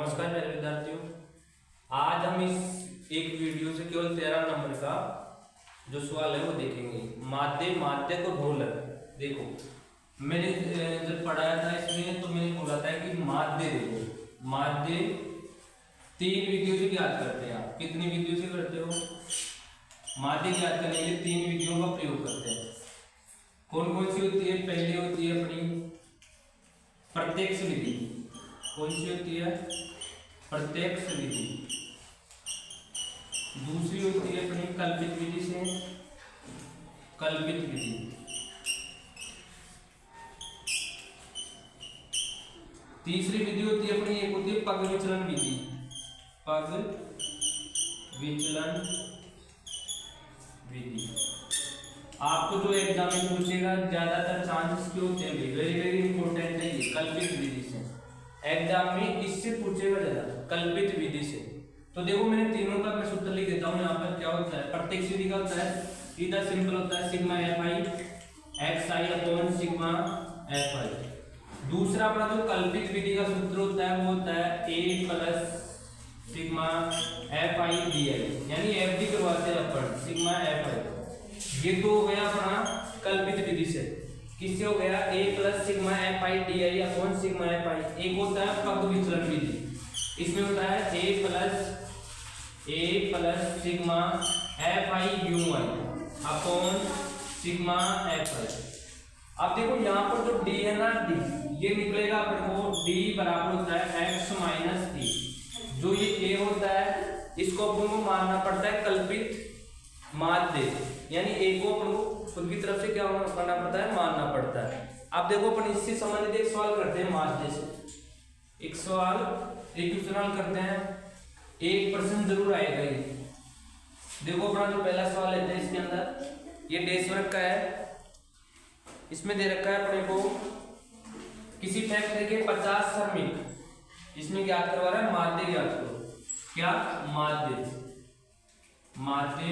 नमस्कार मेरे विद्यार्थियों, आज हम इस एक वीडियो से केवल 13 नंबर का जो सवाल है वो देखेंगे। माध्य को ढोलक। देखो मैंने जब पढ़ाया था इसमें तो मैंने बोला था कि माध्य देखो, माध्य 3 विधियों से ज्ञात करते हैं। आप कितनी विधियों से करते हो? माध्य ज्ञात करने के लिए 3 विधियों का प्रयोग करते हैं। कौन कौन सी होती है? पहली होती है अपनी प्रत्यक्ष विधि। कौन सी होती है? प्रत्यक्ष विधि। दूसरी होती है अपनी कल्पित विधि से, कल्पित विधि। तीसरी विधि होती है अपनी, एक होती है पग विचलन विधि। पग विचलन विधि। आपको जो एग्जाम में पूछेगा ज्यादातर चांसेस क्यों होते हैं? वेरी वेरी इंपॉर्टेंट है ये कल्पित विधि से। एग्जाम में इससे पूछेगा ज्यादा, कल्पित विधि से। तो देखो मैंने तीनों का मैं सूत्र लिख देता हूँ यहाँ पर। क्या होता है? प्रत्यक्ष विधि का होता है सीधा सिंपल होता है सिग्मा एफ आई एक्स आई अपॉन सिग्मा एफ आई। दूसरा अपना जो कल्पित विधि का सूत्र होता है वो होता है A plus sigma F I D I, यानी एफ डी करवाते हैं अपन सिग्मा एफ आई। ये तो हो गया अपना कल्पित विधि से। किससे हो गया? A plus sigma F I D I upon sigma F I. एक होता है पग विचलन विधि, इसमें होता है A plus sigma F I U I upon sigma F I. अब देखो यहाँ पर जो डी है ना, डी ये निकलेगा अपन को, डी बराबर होता है एक्स माइनस डी। जो ये ए होता है इसको अपन को मानना पड़ता है कल्पित माध्य, यानी ए को अपन को खुद की तरफ से क्या करना पड़ता है? मानना पड़ता है। अब देखो अपन इससे संबंधित एक सवाल करते हैं माध्य से। एक सवाल एक क्वेश्चन करते हैं, एक प्रश्न जरूर आएगा ये। देखो अपना जो पहला सवाल लेते हैं, इसके अंदर ये देश वर्ग का है। इसमें दे रखा है अपने को किसी फैक्ट्री के 50 श्रमिक, इसमें ज्ञात करवा रहा है माध्य ज्ञात करो। क्या? माध्य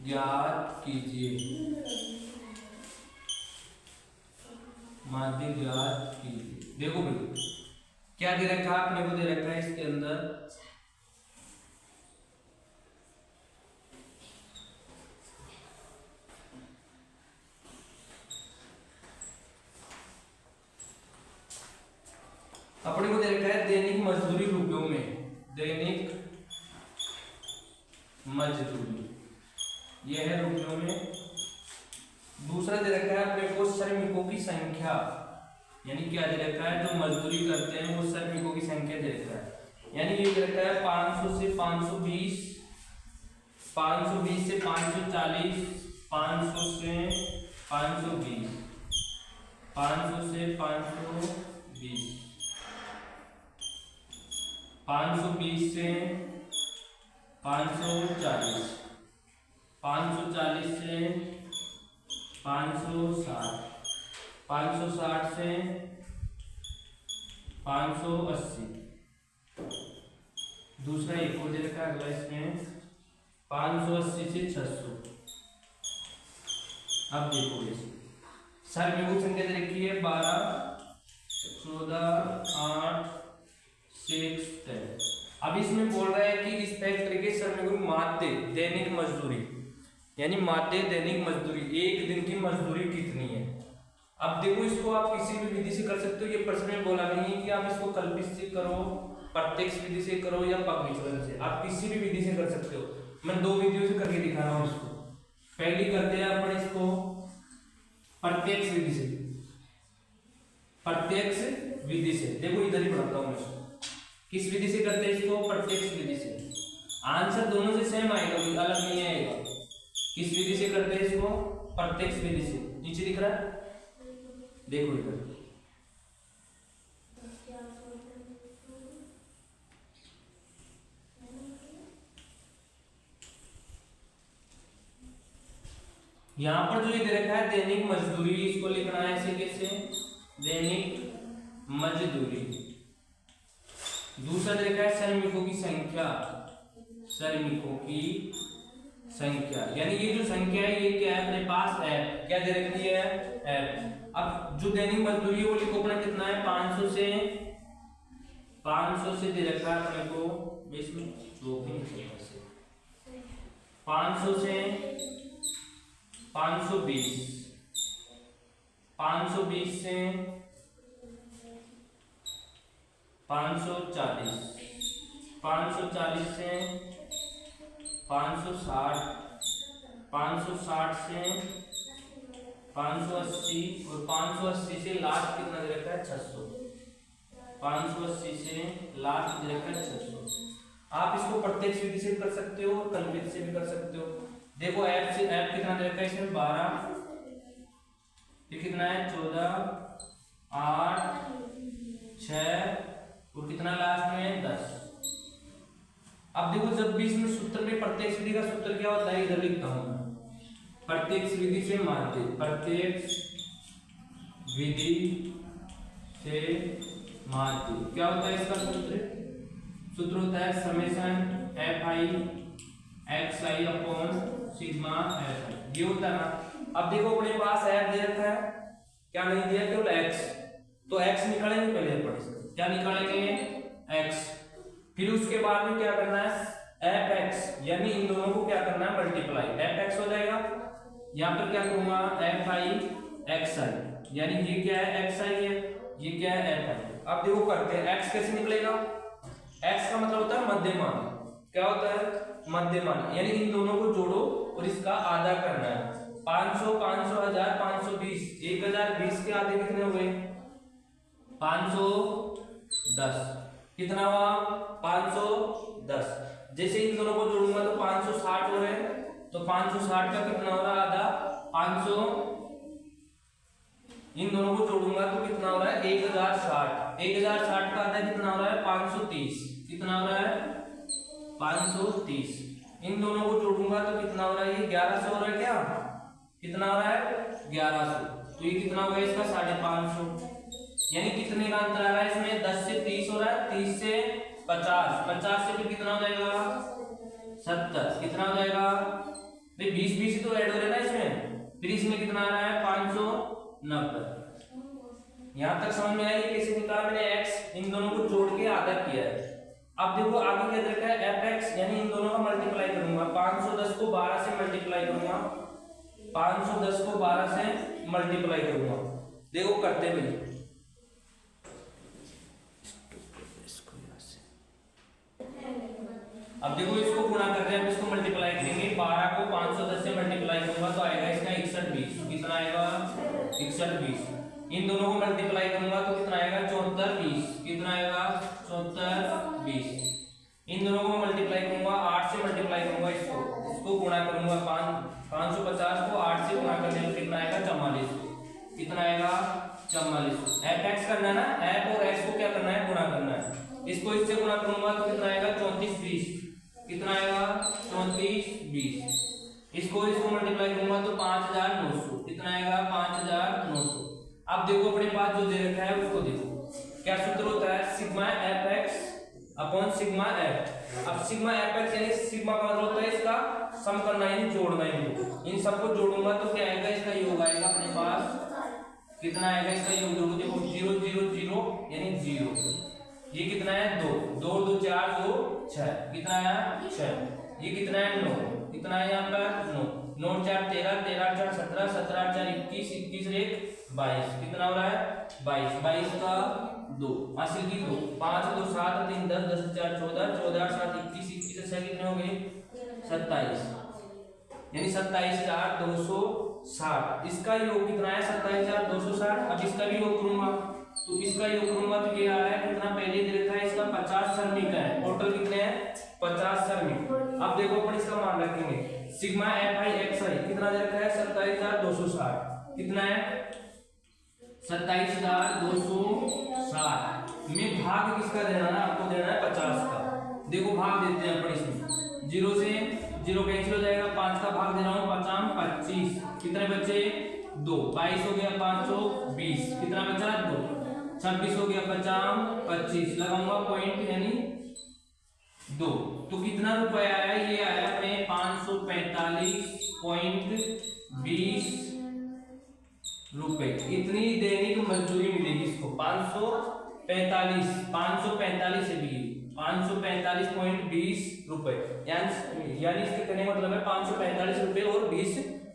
ज्ञात कीजिए, माध्य ज्ञात कीजिए। देखो भाई क्या दे रखा है अपने को? दे रखा है इसके अंदर अपने को दे रखा है दैनिक मजदूरी रुपयों में, दैनिक मजदूरी यह है रुपयों में। दूसरा दे रखा है अपने को श्रमिकों की संख्या, यानी क्या दे रखा है? जो मजदूरी करते हैं वो श्रमिकों की संख्या दे रखा है, यानी ये दे रखा है 500 से 520, 520 से 540, 500 से 520, 500 से 520, 520 से 540, 540 से 560, 560 से 580। दूसरा एक को दे रखा है अगला इसमें 580 से 600। अब देखो सर मेरे को संख्या दे रखी है 12, 14, 8, 6, 10। अब इसमें बोल रहा है कि इस फैक्ट्री के श्रमिकों की माध्य दैनिक मजदूरी, यानी माध्य दैनिक मजदूरी एक दिन की मजदूरी कितनी है। अब देखो इसको आप किसी भी विधि से कर सकते हो। ये प्रश्न में बोला नहीं है कि आप इसको कल्पित से करो, प्रत्यक्ष विधि से करो या पग विचलन से। आप किसी भी विधि से कर सकते हो। मैं 2 विधियों से करके दिखा रहा हूँ इसको। पहली करते हैं अपन इसको प्रत्यक्ष विधि से, प्रत्यक्ष विधि से। देखो इधर ही पढ़ाता हूँ इसको। किस विधि से करते हैं इसको? प्रत्यक्ष विधि से। आंसर दोनों से सेम आएगा, कोई अलग नहीं आएगा। किस विधि से करते हैं इसको? प्रत्यक्ष विधि से। नीचे दिख रहा है, देखो इधर। यहां पर जो ये दे रखा है दैनिक मजदूरी, इसको लिखना है ऐसे कैसे? दैनिक मजदूरी। दूसरा दे रखा है श्रमिकों की संख्या, श्रमिकों की संख्या, यानी ये जो संख्या है ये क्या है अपने पास? एफ। क्या दे रखी है? एफ। अब जो दैनिक मजदूरी है वो लिखो अपना कितना है 500 से 500 से दे रखा है अपने को, इसमें दो भी निकलेगा से 500 से 520, 520 से 540, 540 से 560, 560 से 580 और 580 से लास्ट कितना दे रखा है 600, 580 से लास्ट दे रखा है 600। आप इसको प्रत्यक्ष विधि से कर सकते हो और कल्पित से भी कर सकते हो। देखो ऐप से ऐप कितना दे रखा है इसमें 12, ये कितना है 14, 8, 6 और कितना लास्ट में 10। अब देखो जब भी इसमें सूत्र में प्रत्यक्ष विधि का सूत्र क्या होता है, इधर लिखता हूं मैं, प्रत्यक्ष विधि से माध्य, प्रत्यक्ष विधि से माध्य क्या होता है इसका सूत्र, सूत्र होता है summation F I x I upon sigma F आई, ये होता है ना। अब देखो अपने पास एफ दे रखा है, क्या नहीं दिया केवल एक्स, तो एक्स निकालेंगे पहले अपन, क्या निकालेंगे एक्स, फिर उसके बाद में क्या करना है एफ एक्स, यानी इन दोनों को क्या करना है मल्टीप्लाई, एफ एक्स हो जाएगा, यहाँ पर क्या करूंगा एफ आई एक्स आई, यानी ये क्या है एक्स आई है, ये क्या है एफ आई। अब देखो करते हैं एक्स कैसे निकलेगा, एक्स का मतलब होता है मध्यमान, क्या होता है मध्यमान, यानी इन दोनों को जोड़ो और इसका आधा करना है, 500 500 1000 520, 1020 के आधे कितने हुए 510, कितना हुआ 510। जैसे इन दोनों को जोड़ूंगा तो 560 हो रहे हैं, तो 560 का कितना हो रहा है आधा 500, इन दोनों को जोड़ूंगा तो कितना हो रहा है 1060, 1060 का आधा कितना हो रहा है 530, कितना हो रहा है 530, इन दोनों को जोड़ूंगा तो कितना हो रहा है ये 1100 हो रहा है, क्या कितना हो रहा है 1100, तो ये कितना हो गया इसका 550, यानी कितने का अंतर आ रहा है इसमें 10 से 30 हो रहा है, 30 से 50, 50 से फिर कितना हो जाएगा 70, कितना हो जाएगा 20 20 तो ऐड हो रहा है ना इसमें, फिर इसमें कितना आ रहा है 590। यहां तक समझ में आया ये कैसे निकाला मैंने x, इन दोनों को जोड़ के आधा किया है। अब देखो आगे क्या दे रखा है fx, यानी इन दोनों का मल्टीप्लाई करूंगा, 510 को 12 से मल्टीप्लाई करूंगा, 510 को 12 से मल्टीप्लाई करूंगा, देखो करते भाई, अब देखो इसको गुणा कर रहे हैं, इसको मल्टीप्लाई करेंगे, 12 को 510 से मल्टीप्लाई करूंगा तो आएगा इसका 61 20, कितना आएगा 61 20, इन दोनों को मल्टीप्लाई करूंगा तो कितना आएगा 74 20, कितना आएगा 74 20, इन दोनों को मल्टीप्लाई करूंगा 8 से मल्टीप्लाई करूंगा, इसको गुणा करूंगा 550 को 8 से गुणा करने पर कितना आएगा 44, कितना आएगा 44। एफ एक्स करना है ना, एफ और एक्स को क्या करना है गुणा करना है, इसको इससे गुणा करूंगा तो कितना आएगा 34 20, कितना आएगा 34 20, इसको मल्टीप्लाई करूंगा तो 5900, कितना आएगा 5900। अब देखो अपने पास जो दे रखा है उसको देखो, क्या सूत्र होता है sigma F x upon sigma F. अब सिग्मा एफ एक्स यानी सिग्मा का मतलब होता है इसका सम करना यानी जोड़ना, इन सबको जोड़ूंगा तो क्या आएगा इसका योग आएगा अपने पास, कितना आएगा इसका योग, जोड़ो देखो 0 0 0 यानी 0, ये कितना है 2 2 2 4 2 6, कितना है 6, ये कितना है 9, कितना है यहाँ पर 9 9 4 13 13 4 17 17 4 21 21 1 22, कितना हो रहा है 22 22 का 2 हासिल की 2 5 2 7 3 10 10 4 14 14 7 21 21 से कितने हो गए 27, यानी 27260, इसका योग कितना है 27260। अब इसका भी योग करूंगा तो इसका योग करूंगा तो ये आ रहा है कितना, पहले दे रखा है इसका 50 श्रमिक है, टोटल कितने हैं 50 श्रमिक। अब देखो अपन इसका मान रखेंगे सिग्मा एफ आई एक्स आई कितना दे रखा है 27260, कितना है 27260 में भाग किसका देना है आपको, देना है 50 का। देखो भाग देते हैं अपन इसमें, 0 से 0 कैंसिल हो जाएगा, 5 का भाग दे रहा हूँ 5 25, कितने बचे 2, 22 हो गया 520, कितना बचा 2, 26 हो गया 50 25, लगाऊंगा पॉइंट यानी 2, तो कितना रुपए आया, ये आया अपने 545.20 रुपए, इतनी दैनिक मजदूरी मिलेगी इसको 545.20 545 से भी 545.20 रुपए, यानी इसके कहने का मतलब है 545 रुपए और 20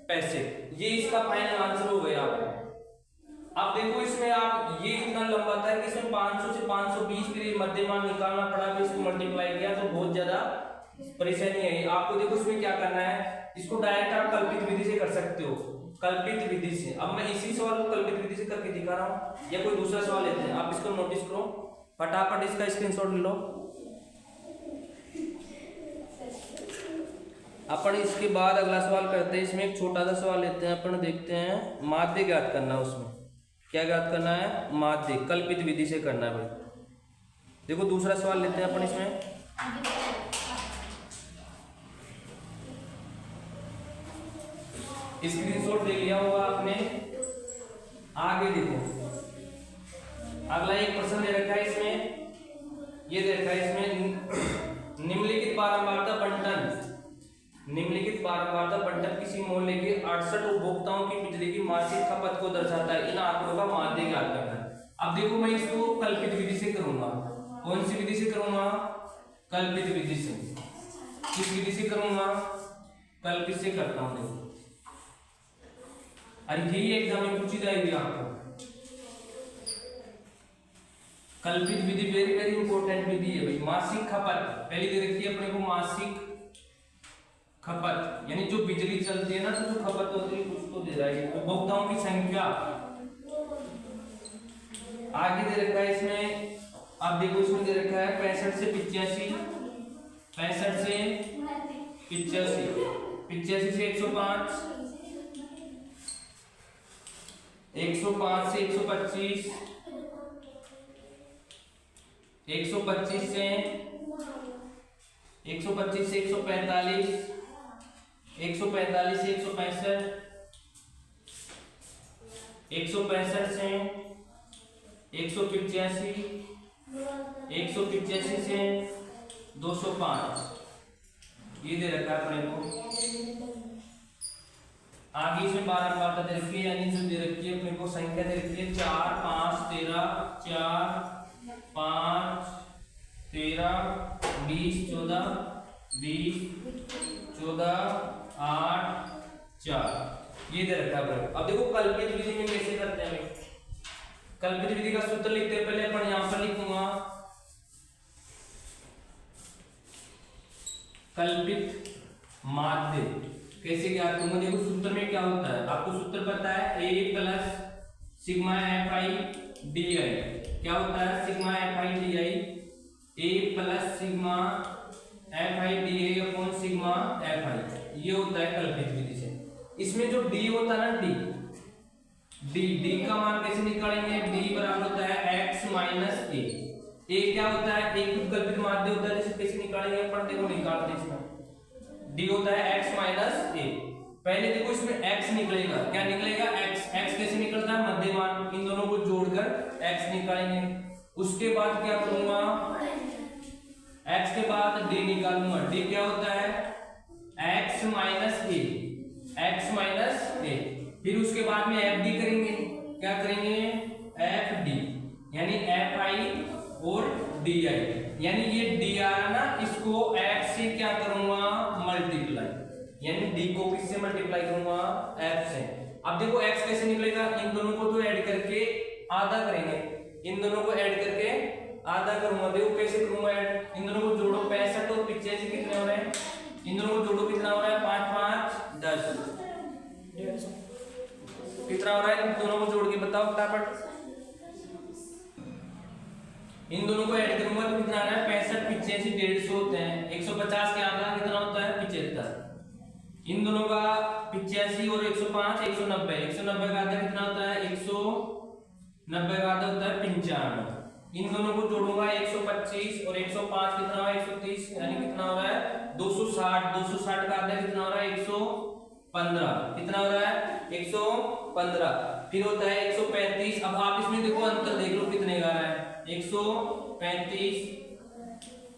पैसे। ये इसका फाइनल आंसर हो गया आपको। अब देखो इसमें आप ये इतना लंबा था कि इसमें 500 से 520 फिर मध्यमान निकालना पड़ा, फिर इसको मल्टीप्लाई किया तो बहुत ज्यादा परेशानी है आपको। देखो इसमें क्या करना है, इसको डायरेक्ट आप कल्पित विधि से कर सकते हो, कल्पित विधि से। अब मैं इसी सवाल को कल्पित विधि से करके दिखा रहा हूँ, या कोई दूसरा सवाल लेते हैं। आप इसको नोटिस करो, फटाफट इसका स्क्रीनशॉट ले लो। अपन इसके बाद अगला सवाल करते हैं। इसमें एक छोटा सा सवाल लेते हैं अपन, देखते हैं माध्य ज्ञात करना है। उसमें क्या ज्ञात करना है, माध्य, कल्पित विधि से करना है भाई। देखो दूसरा सवाल लेते हैं अपन इसमें। स्क्रीनशॉट ले लिया होगा आपने। आगे देखो अगला एक प्रश्न दे रखा है इसमें, ये दे रखा है इसमें निम्नलिखित बारंबारता बंटन, निम्नलिखित बारंबारता बंटन किसी मोहल्ले के 68 उपभोक्ताओं की बिजली की मासिक खपत को दर्शाता है। इन आंकड़ों का माध्य ज्ञात करना है। अब देखो मैं इसको कल्पित विधि से करूंगा। कौन सी विधि से करूंगा, कल्पित विधि से। किस विधि से करूंगा, कल्पित से करता हूं। देखो अरे यही एग्जाम में पूछी जाएगी आपको। कल्पित विधि वेरी वेरी इंपॉर्टेंट विधि है भाई। मासिक खपत पहली दे रखी है अपने को, मासिक खपत यानी जो बिजली चलती है ना, तो जो खपत होती है कुछ तो दे रहा है। उपभोक्ताओं की संख्या आगे दे रखा है इसमें। अब देखो इसमें दे रखा है 65 से 85, 65 से 85, 85 से 105, 105 से 125, 125 से 125 से 145, 145 से 165, 165 से 185, 185 से 205, ये दे रखा है अपने को। आगे इसमें बारंबारता दे रखी है, यानी जो दे रखी है अपने को संख्या दे रखी है 4, 5, 13, 4, 5, 13, 20, 14, 20, 14, 8, 4, ये दे रखा है। अब देखो कल्पित विधि में कैसे करते हैं। कल्पित विधि का सूत्र लिखते हैं। पहले अपन यहां पर लिखूंगा कल्पित माध्य कैसे ज्ञात करूंगा। देखो सूत्र में क्या होता है, आपको सूत्र पता है, A plus sigma F I D आई। क्या होता है, sigma F I D I, A plus sigma F I D I upon sigma F आई, ये होता है कल्पित विधि से। इसमें जो D होता है ना, D का मान कैसे निकालेंगे, D बराबर होता है x माइनस a क्या होता है, एक कल्पित माध्य होता है, जिसे कैसे निकालेंगे अपन, देखो निकालते हैं। इसमें D होता है x माइनस a। पहले देखो इसमें x निकलेगा, क्या निकलेगा, x कैसे निकलता है, मध्यमान, इन दोनों को जोड़कर x निकालेंगे। उसके बाद क्या करूंगा, x के बाद d निकालूंगा। d क्या होता है, x minus a, x minus a। फिर उसके बाद में एफ डी करेंगे, क्या करेंगे, एफ डी, यानी एफ आई और डी आई, यानी ये डी आ रहा ना, इसको एफ से क्या करूंगा, मल्टीप्लाई, यानी डी को किससे मल्टीप्लाई करूंगा, एफ से। अब देखो एक्स कैसे निकलेगा, इन दोनों को तो ऐड करके आधा करेंगे, इन दोनों को ऐड करके आधा करूंगा। देखो कैसे करूंगा ऐड, इन दोनों को जोड़ो, 65 और 85 कितने हो रहे हैं, इन दोनों को जोड़ो कितना हो रहा है, 5 5 10, कितना हो रहा है, इन दोनों को जोड़ के बताओ फटाफट। इन दोनों को ऐड करूंगा तो कितना आ रहा है, 65 85 150 होते हैं, 150 के आधा कितना होता है, 75। इन दोनों का 85 और 105 190, 190 का आधा कितना होता है, 190 का आधा होता है 95। इन दोनों को जोड़ूंगा, 125 और 105 कितना हुआ, 130, यानी कितना हो रहा है 260, 260 का आधा कितना हो रहा है, 115, कितना हो रहा है 115। फिर होता है 135। अब आप इसमें देखो अंतर देख लो कितने का आ रहा है, 135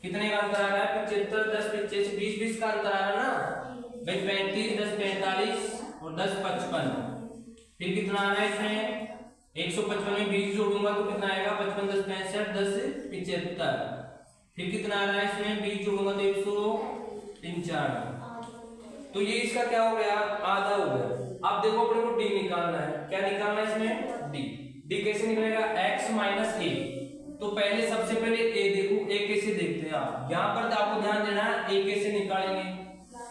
कितने का अंतर आ रहा है, 75 10 85 20 20 का अंतर आ रहा है ना भाई, 35 10 45 और 10 55। फिर कितना आ रहा है इसमें 155 में 20 जोड़ूंगा तो कितना आएगा 55 10 65 10 75। फिर कितना आ रहा है इसमें 20 जोड़ूंगा तो 195। तो ये इसका क्या हो गया आधा हो गया। अब देखो अपने को डी निकालना है। क्या निकालना है इसमें डी। डी कैसे निकलेगा x माइनस ए। तो पहले सबसे पहले ए देखो ए कैसे देखते हैं आप। यहाँ पर आपको ध्यान देना है ए कैसे निकालेंगे।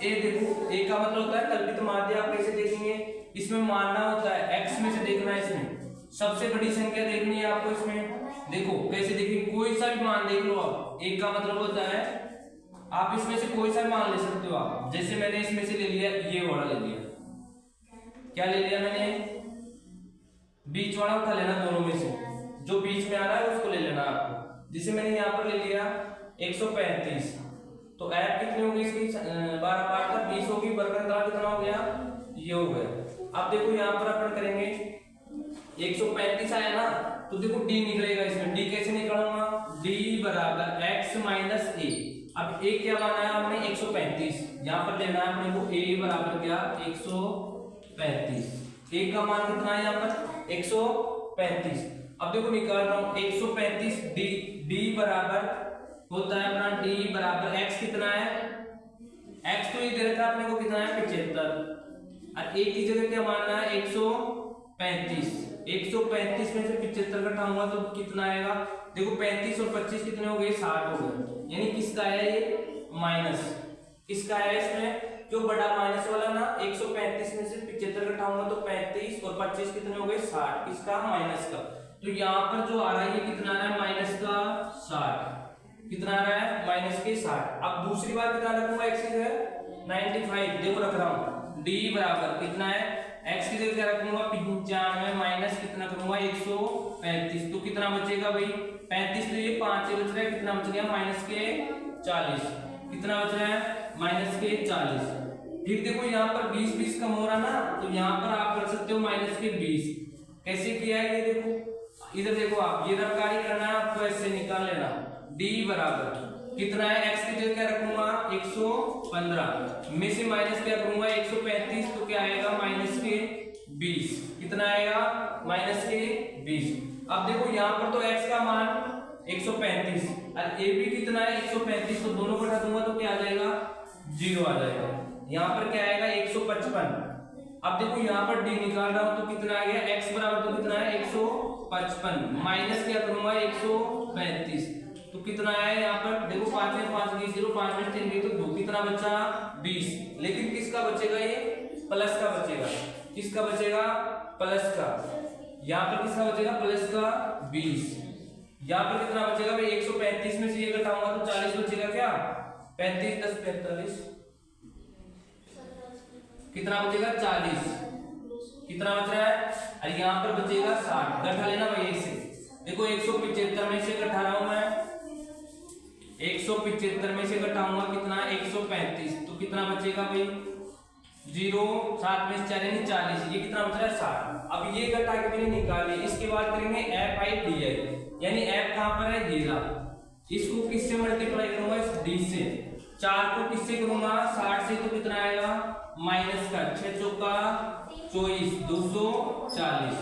ए देखो ए का मतलब होता है कल्पित माध्य। आप कैसे देखेंगे इसमें मानना होता है x में से देखना है। इसमें सबसे बड़ी संख्या देखनी है आपको। इसमें देखो कैसे देखेंगे कोई सा भी मान देख लो आप। एक का मतलब होता है आप इसमें से कोई सा मान ले सकते हो आप। जैसे मैंने इसमें से ले लिया ये वाला ले लिया। क्या ले लिया मैंने बीच वाला उठा लेना दोनों में से जो बीच में आ रहा है उसको ले लेना आपको। जिसे मैंने यहाँ पर ले लिया 135 तो ऐप कितनी होगी इसकी 12 बार का 20 होगी। वर्गमूल कितना हो गया ये हो गया। अब देखो यहाँ पर अपन करेंगे 135 आया ना तो देखो डी निकलेगा इसमें। डी कैसे निकालूंगा डी बराबर x माइनस ए। अब ए क्या माना है आपने 135। यहाँ पर लेना है अपने को a बराबर क्या 135। ए का मान कितना है यहाँ पर 135। अब देखो निकाल रहा हूँ 135 डी। डी बराबर होता है अपना डी बराबर x कितना है x तो ये दे रखा है अपने को कितना है 75 और a की जगह क्या मानना है 135। 135 में से 75 घटाऊंगा तो कितना आएगा देखो 35 और 25 कितने हो गए 60 हो गए। यानी किसका है ये माइनस। किसका है इसमें जो बड़ा माइनस वाला ना 135 में से 75 घटाऊंगा तो 35 और 25 कितने हो गए 60। किसका माइनस का। तो यहाँ पर जो आ रहा है ये कितना आ रहा है माइनस का 60। कितना आ रहा है माइनस के 60। अब दूसरी बार कितना रखूंगा x की जगह 95 देखो रख रहा हूँ। d बराबर कितना है x की जगह क्या रखूंगा 95 माइनस कितना करूंगा 135 तो कितना बचेगा भाई 35 तो ये 5 से बच रहा है। कितना बच गया माइनस के 40। कितना बच रहा है माइनस के 40। फिर देखो यहाँ पर 20 कम हो रहा ना तो यहाँ पर आप कर सकते हो माइनस के 20। कैसे किया है ये देखो इधर देखो आप ये रफकारी करना है आपको ऐसे निकाल लेना। d बराबर कितना है x की जगह क्या रखूंगा 115 में से माइनस क्या करूंगा 135 तो क्या आएगा माइनस के 20। कितना आएगा माइनस के 20। अब देखो यहाँ पर तो x का मान 135 और a भी कितना है 135 तो दोनों को घटा दूंगा तो क्या आ जाएगा 0 आ जाएगा। यहाँ पर क्या आएगा 155। अब देखो यहाँ पर d निकाल रहा हूं तो कितना आ गया x बराबर तो कितना है 155 माइनस क्या करूंगा 135 तो कितना आया यहाँ पर देखो 5 में 5 गई 0 5 में 3 गई तो 2 कितना बचा 20। लेकिन किसका बचेगा ये प्लस का बचेगा। किसका बचेगा प्लस का। यहाँ पर किसका बचेगा प्लस का 20। यहाँ पर कितना बचेगा भाई 135 में से ये घटाऊंगा तो 40 बचेगा क्या 35 10 45 कितना बचेगा 40। कितना बच रहा है और यहाँ पर बचेगा 60। घटा लेना भाई इसे देखो 175 में से घटा रहा हूं मैं 175 में से घटाऊंगा कितना 135 तो कितना बचेगा भाई 0 7 में 4 यानी 40। ये कितना बच रहा है 60। अब ये घटा के मैंने निकाल लिया। इसके बाद करेंगे एफ आई डी आई यानी एफ कहां पर है ये रहा। इसको किससे मल्टीप्लाई करूंगा इस डी से। 4 को किससे करूंगा 60 से तो कितना आएगा माइनस का 6 चौका 24 240।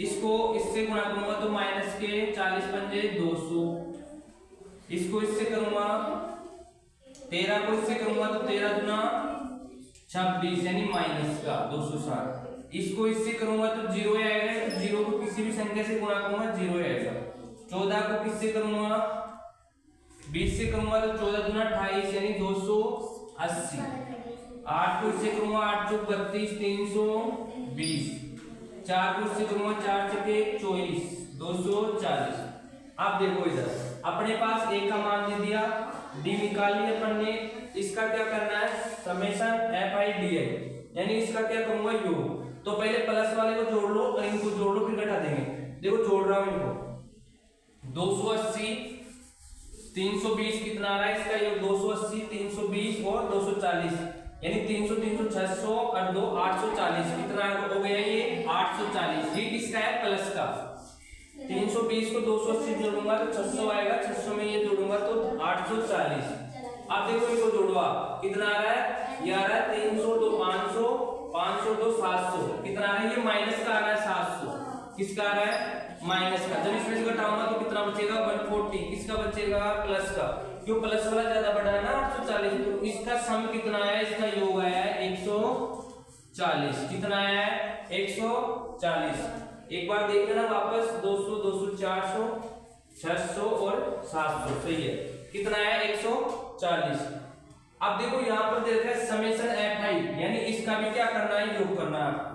इसको इससे गुणा करूंगा तो माइनस के 40 पंजे 200। इसको इससे करूंगा 13 को इससे करूंगा तो 13 गुना 26 यानी माइनस का 260। इसको इससे करूंगा तो 0 आएगा तो 0 को किसी भी संख्या से गुणा करूंगा 0 आएगा। 14 को किससे करूंगा 20 से करूंगा तो 14 गुना 28 यानी 280। 8 को इससे करूंगा 8 चौक 32 320। 4 को इससे करूंगा 4 चौके 24 240। अब देखो इधर अपने पास a का मान दे दिया d निकाल लिया अपन ने। इसका क्या करना है summation F I D I यानी इसका क्या करूंगा योग। तो पहले प्लस वाले को जोड़ लो और इनको जोड़ लो फिर घटा देंगे। देखो जोड़ रहा हूं इनको 280 320 कितना आ रहा है इसका योग 280 320 और 240 यानी 300 300 600 और 2 840 कितना हो गया ये 840। ये किसका है प्लस का। 320 को 280 जोड़ूंगा तो 600 आएगा 600 में ये जोड़ूंगा तो 840। अब देखो इनको जोड़वा कितना आ रहा है ये आ रहा है 300 2 500 500 2 700 कितना आ रहा है ये माइनस का आ रहा है 700। किसका आ रहा है माइनस का। जब इसमें से घटाऊंगा तो कितना बचेगा 140, किसका बचेगा प्लस का, क्यों प्लस वाला ज्यादा बड़ा है ना 840। तो इसका सम कितना आया, इसका योग आया है 140। कितना आया है 140। एक बार देख लेना वापस 200 200 400 600 और 700 सही है। कितना आया 140। अब देखो यहाँ पर देखा है समेशन एफ आई, यानी इसका भी क्या करना है योग करना है आपको।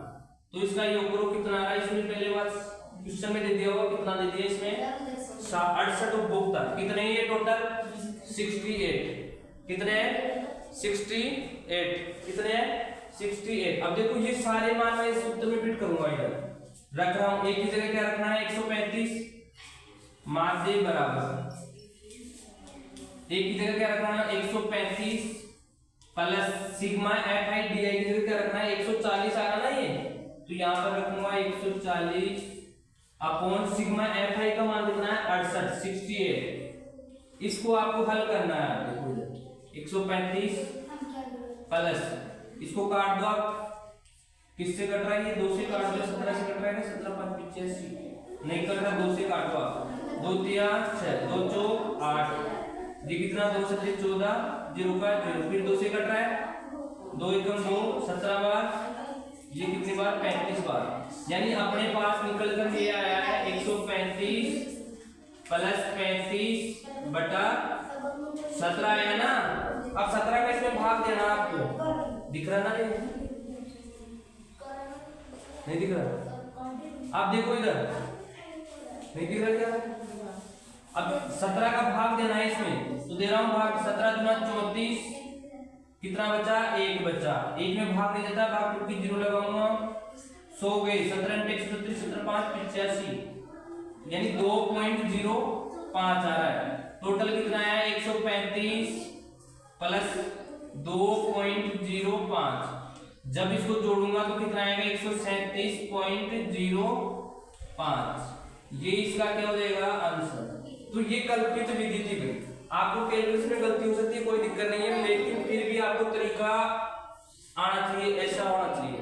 तो इसका योग करो कितना आ रहा है, इसमें पहले बार क्वेश्चन में दे दिया होगा कितना दे दिया इसमें 68 उपभोक्ता। कितने ये टोटल 68। कितने 68। कितने 68। अब देखो ये सारे मान मैं इस सूत्र में फिट करूंगा, इधर रख रहा हूं। एक की जगह क्या रखना है 135 माध्य बराबर, एक की जगह क्या रखना है 135 plus sigma F I D आई की जगह क्या रखना है 140 आ रहा ना ये, तो यहां पर रखूंगा 140 अपॉन सिग्मा एफ आई का मान लिखना है 68। इसको आपको हल करना है। देखो 135 प्लस इसको काट दो आप, किससे कट रहा है ये 2 से काट दो, 17 से कट रहा है ना 17 5 85 नहीं कट रहा, 2 से काटो आप, 2 3 6 2 4 8 ये कितना 2 से 14 0 का 0, फिर 2 से कट रहा है 2 एकम 2 17 बार, ये कितनी बार 35 बार। यानी अपने पास निकल कर ये आया है 135 प्लस 35 बटा 17 आया ना। अब 17 का इसमें भाग देना आपको, दिख रहा ना नहीं दिख रहा। आप देखो इधर नहीं दिख रहा क्या, अब 17 का भाग देना है इसमें, तो दे रहा हूं भाग 17 दूना 34, कितना बचा 1 बचा, 1 में भाग नहीं देता, भाग टूट की 0 लगाऊंगा 100 गए, 17 137 17 5 85 यानी 2.05 आ रहा है। टोटल कितना आया 135 प्लस 2.05, जब इसको जोड़ूंगा तो कितना आएगा 137.05, ये इसका क्या हो जाएगा आंसर। तो ये कल्पित विधि थी भाई, आपको कैलकुलेशन में गलती हो सकती है कोई दिक्कत नहीं है, लेकिन फिर भी आपको तरीका आना चाहिए, ऐसा होना चाहिए।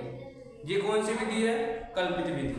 ये कौन सी विधि है, कल्पित विधि।